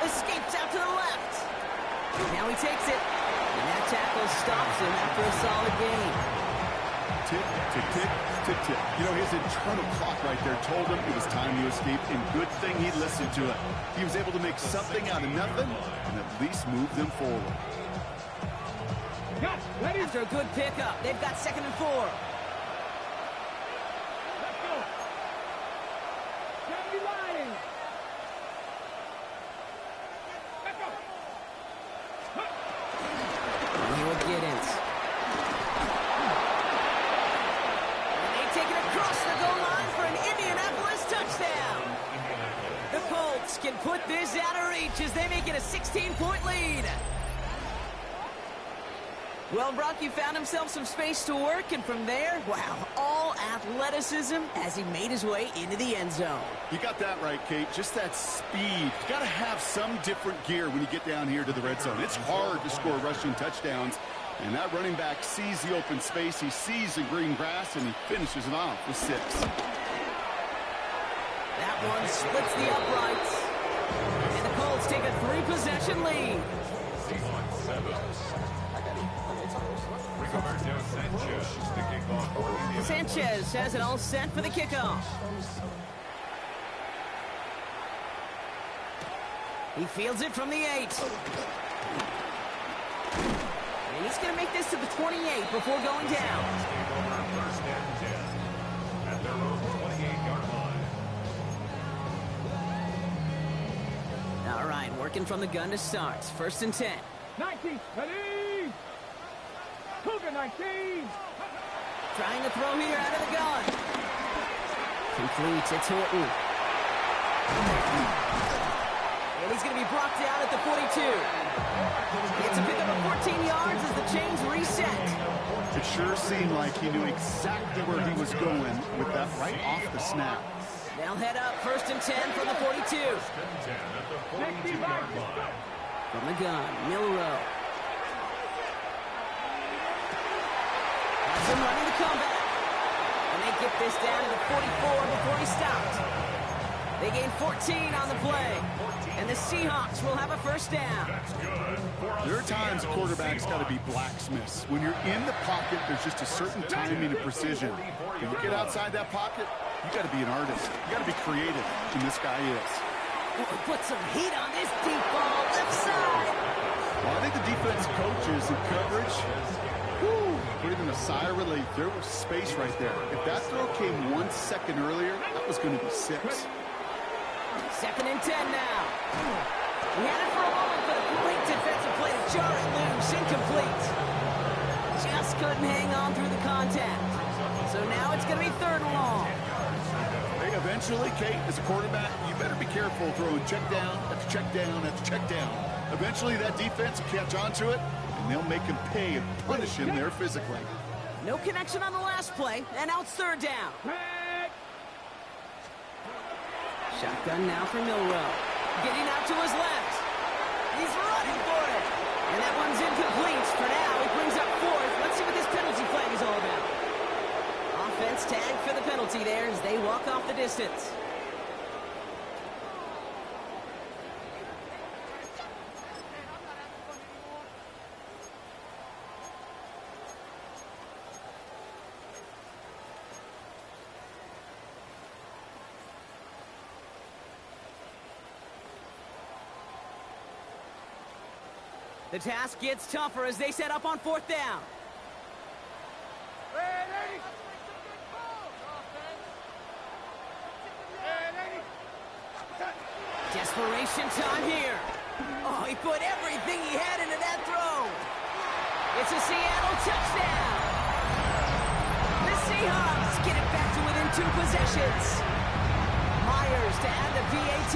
Escapes out to the left. Now he takes it. And that tackle stops him after a solid gain. Tick, tick, tick, tick, tick. You know, his internal clock right there told him it was time to escape, and good thing he listened to it. He was able to make something out of nothing and at least move them forward. After a good pickup, they've got 2nd and 4. Can put this out of reach as they make it a 16-point lead. Well, Brock, you found himself some space to work, and from there, wow, all athleticism as he made his way into the end zone. You got that right, Kate. Just that speed. You got to have some different gear when you get down here to the red zone. It's hard to score rushing touchdowns, and that running back sees the open space, he sees the green grass, and he finishes it off with 6. That one splits the uprights. And the Colts take a 3-possession lead. Seahawks 7. Rigoberto Sanchez, the kickoff for Indianapolis. Sanchez has it all set for the kickoff. He fields it from the 8. And he's going to make this to the 28 before going down. First and 10 at their own 28-yard line. All right, working from the gun to start. 1st and 10. 19, ready! Cougar 19! Trying to throw here out of the gun. Complete, it's Horton. And he's going to be brought down at the 42. It's a pickup of 14 yards as the chains reset. It sure seemed like he knew exactly where he was going with that right off the snap. They'll head up 1st and 10 from the 42. 1st and 10 at the 42-yard line. From the gun, Milrow. Has him running the comeback. And they get this down to the 44 before he stopped. They gain 14 on the play. And the Seahawks will have a first down. There are times quarterbacks got to be blacksmiths. When you're in the pocket, there's just a certain timing and precision. When you get outside that pocket, you got to be an artist. You got to be creative, and this guy is. Put some heat on this deep ball, left side. Well, I think the defense coaches and coverage, breathing a sigh of relief. There was space right there. If that throw came 1 second earlier, that was going to be 6. 2nd and 10 now. He had it for a moment, but a great defensive play to jar it loose, incomplete. Just couldn't hang on through the contact. So now it's going to be 3rd and long. Hey, eventually, Kate, as a quarterback, you better be careful throwing check down after check down after check down. Eventually, that defense will catch on to it, and they'll make him pay and punish him there physically. No connection on the last play, and now it's 3rd down. Shotgun now for Milrow. Getting out to his left. He's running for it. And that one's incomplete. For now, he brings up 4th. Let's see what this penalty flag is all about. Offense tag for the penalty there as they walk off the distance. The task gets tougher as they set up on 4th down. Desperation time here. Oh, he put everything he had into that throw. It's a Seattle touchdown. The Seahawks get it back to within 2 possessions. Myers to add the PAT.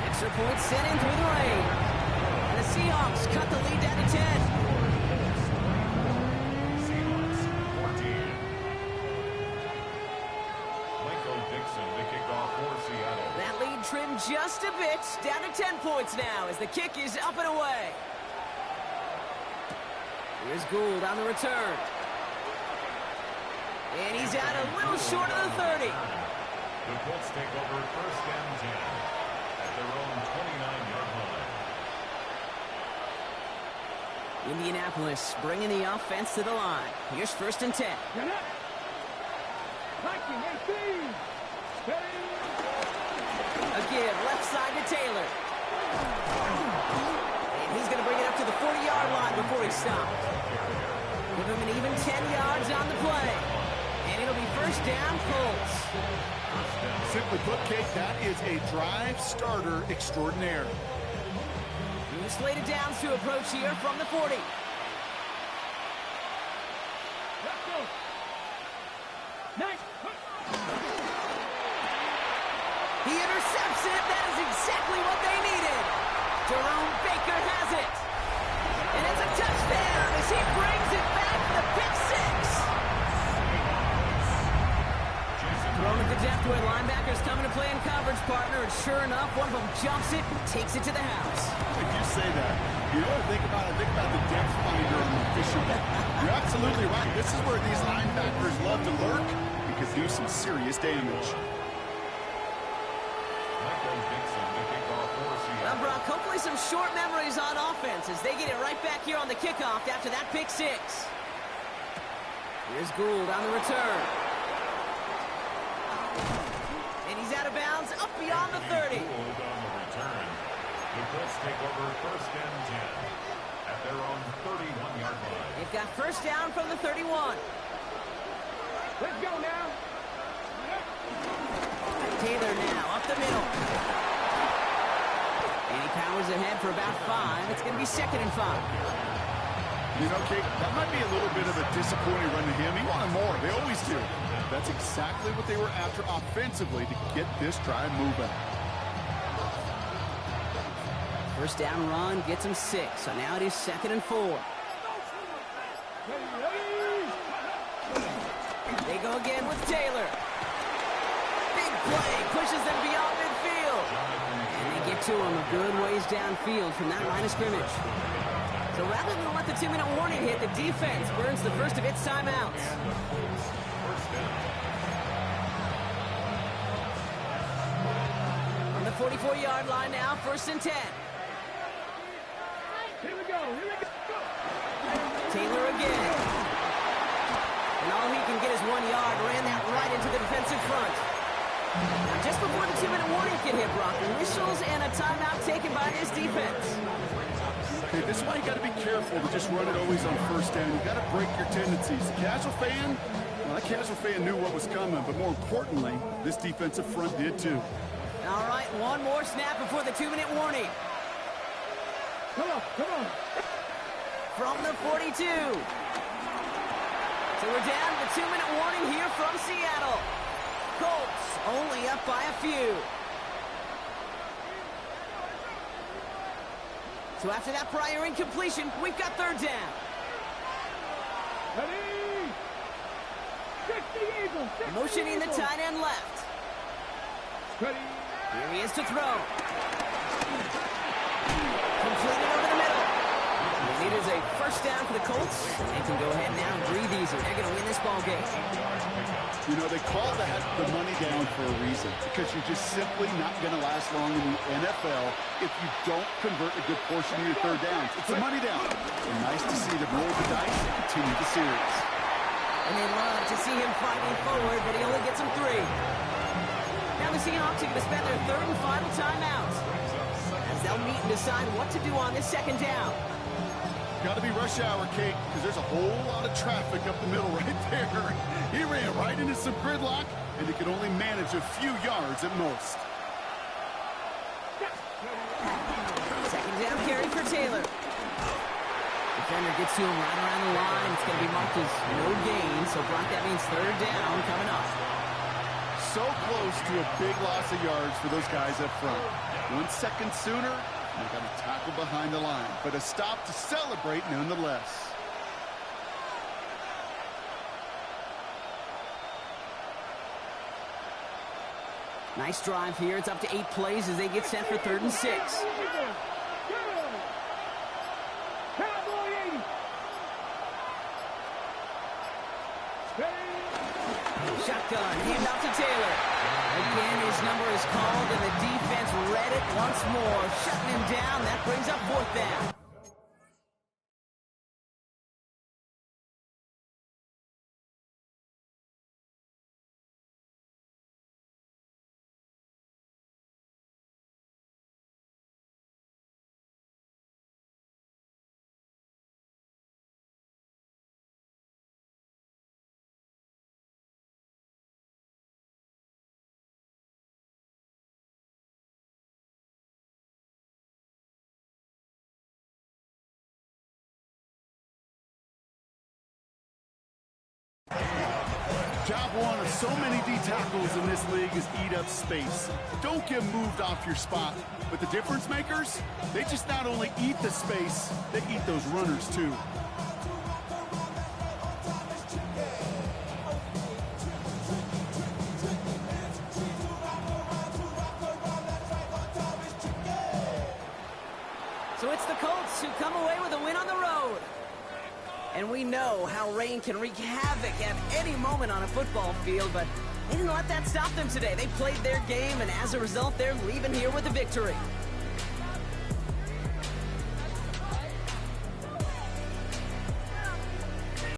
Extra point sent in through the rain. And the Seahawks cut the lead down to 10. Seahawks 14. Michael Dixon, the kickoff for Seattle. That lead trimmed just a bit. Down to 10 points now as the kick is up and away. Here's Gould on the return. And he's out a little short of the 30. The Colts take over first and 10 at their own 29-yard line. Indianapolis bringing the offense to the line. Here's first and 10. Get up. Viking 18. Steady. A give left side to Taylor. And he's going to bring it up to the 40-yard line before he stopped. Give him an even 10 yards on the play. And it'll be first down, Colts. Simply put, Kate, that is a drive starter extraordinaire. New slated downs to approach here from the 40. Let's go. Nice. He intercepts it. That is exactly what they needed. Jerome Baker has it. And it's a touchdown as he brings it back for the pick six. Thrown at the depth where linebackers coming to play in coverage, partner, and sure enough, one of them jumps it and takes it to the house. If you say that, you know what I think about? I think about the depth finder on the fisherman. You're absolutely right. This is where these linebackers love to lurk and can do some serious damage. Michael Dixon, the kickoff for Seattle. Well, Brock, hopefully some short memories on offense as they get it right back here on the kickoff after that pick six. Here's Gould on the return. And he's out of bounds up beyond the 30. Gould on the return. The Colts take over first and 10 at their own 31-yard line. They've got first down from the 31. Let's go now. Taylor now up the middle. And he powers ahead for about 5. It's going to be second and 5. You know, Kate, that might be a little bit of a disappointing run to him. He wanted more. They always do. That's exactly what they were after offensively to get this drive moving. First down run gets him 6. So now it is second and 4. They go again with Taylor. Big play. Pushes them beyond midfield. And they get to him a good ways downfield from that line of scrimmage. So rather than let the 2-minute warning hit, the defense burns the first of its timeouts. On the 44-yard line now, first and 10. Here we go. Here we go. Taylor again. And all he can get is 1 yard. Ran that right into the defensive front. Now, just before the 2-minute warning can hit, Brock, whistles and a timeout taken by this defense. Okay, this is why you got to be careful to just run it always on first down. You got to break your tendencies. The casual fan, well, that casual fan knew what was coming, but more importantly, this defensive front did too. All right, one more snap before the 2-minute warning. Come on, come on. From the 42. So we're down to the 2-minute warning here from Seattle. Colts only up by a few. So after that prior incompletion, we've got third down. Ready? 60 Eagles. 60 Motioning the Eagles. tight end left. Ready? Here he is to throw. Completed over the middle. It is a first down for the Colts. They can go ahead now and breathe easy. They're going to win this ball game. You know, they call that the money down for a reason, because you're just simply not going to last long in the NFL if you don't convert a good portion of your third downs. It's a money down. And nice to see them roll the dice and continue the series. And they love to see him fighting forward, but he only gets them 3. Now the Seahawks are going to spend their third and final timeout as they'll meet and decide what to do on this second down. Got to be rush hour, Kate, because there's a whole lot of traffic up the middle right there. He ran right into some gridlock, and he could only manage a few yards at most. Second down carry for Taylor. The Defender gets to him right around the line. It's going to be marked as no gain. So, Brock, that means third down coming up. So close to a big loss of yards for those guys up front. 1 second sooner, and they got a tackle behind the line. But a stop to celebrate nonetheless. Nice drive here. It's up to 8 plays as they get set for 3rd and 6. Shotgun, hand off to Taylor. Again, his number is called, and the defense read it once more. Shutting him down. That brings up 4th down. Job one of so many D tackles in this league is eat up space. Don't get moved off your spot. But the difference makers, they just not only eat the space, they eat those runners too. So it's the Colts who come away with a win on the road. And we know how rain can wreak havoc at any moment on a football field, but they didn't let that stop them today. They played their game, and as a result, they're leaving here with a victory.